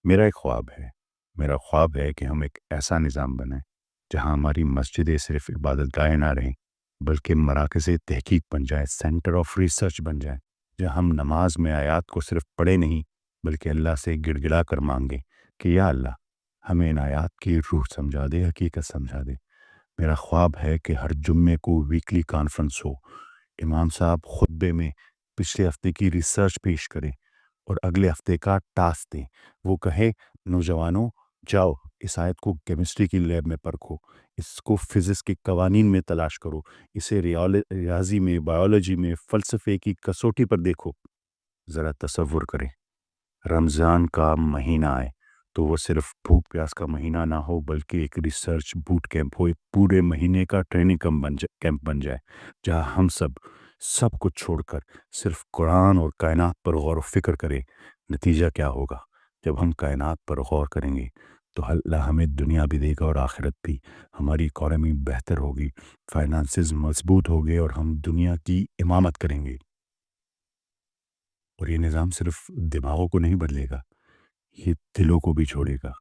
میرا ایک خواب ہے میرا خواب ہے کہ ہم ایک ایسا نظام بنائیں جہاں ہماری مسجدیں صرف عبادت گاہیں نہ رہیں بلکہ مراکز تحقیق بن جائیں، سینٹر آف ریسرچ بن جائیں، جہاں ہم نماز میں آیات کو صرف پڑھے نہیں بلکہ اللہ سے گڑ گڑا کر مانگیں کہ یا اللہ ہمیں ان آیات کی روح سمجھا دے، حقیقت سمجھا دے۔ میرا خواب ہے کہ ہر جمعے کو ویکلی کانفرنس ہو، امام صاحب خطبے میں پچھلے ہفتے کی ریسرچ پیش کریں اور اگلے ہفتے کا ٹاسک دیں۔ وہ کہے نوجوانوں جاؤ اس آیت کو کیمسٹری کی لیب میں پرکھو، اس کو فزکس کے قوانین میں تلاش کرو، اسے ریاضی میں، بایولوجی میں، فلسفے کی کسوٹی پر دیکھو۔ ذرا تصور کریں رمضان کا مہینہ آئے تو وہ صرف بھوک پیاس کا مہینہ نہ ہو بلکہ ایک ریسرچ بوٹ کیمپ ہو، ایک پورے مہینے کا ٹریننگ کیمپ بن جائے جہاں ہم سب کچھ چھوڑ کر صرف قرآن اور کائنات پر غور و فکر کریں۔ نتیجہ کیا ہوگا؟ جب ہم کائنات پر غور کریں گے تو اللہ ہمیں دنیا بھی دے گا اور آخرت بھی۔ ہماری اکانومی بہتر ہوگی، فائنانسز مضبوط ہوگے اور ہم دنیا کی امامت کریں گے۔ اور یہ نظام صرف دماغوں کو نہیں بدلے گا، یہ دلوں کو بھی چھوڑے گا۔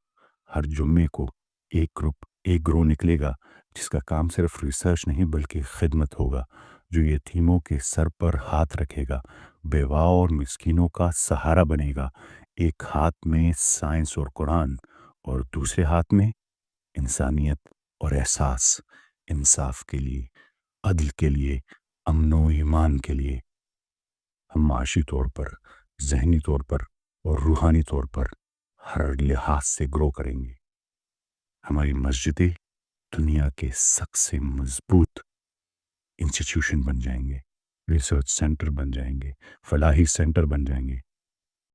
ہر جمعے کو ایک گروہ نکلے گا جس کا کام صرف ریسرچ نہیں بلکہ خدمت ہوگا، جو یتیموں کے سر پر ہاتھ رکھے گا، بیواؤں اور مسکینوں کا سہارا بنے گا۔ ایک ہاتھ میں سائنس اور قرآن اور دوسرے ہاتھ میں انسانیت اور احساس، انصاف کے لیے، عدل کے لیے، امن و ایمان کے لیے۔ ہم معاشی طور پر، ذہنی طور پر اور روحانی طور پر ہر لحاظ سے گرو کریں گے۔ ہماری مسجدیں دنیا کے سب سے مضبوط انسٹیٹیوشن بن جائیں گے، ریسرچ سینٹر بن جائیں گے، فلاحی سینٹر بن جائیں گے۔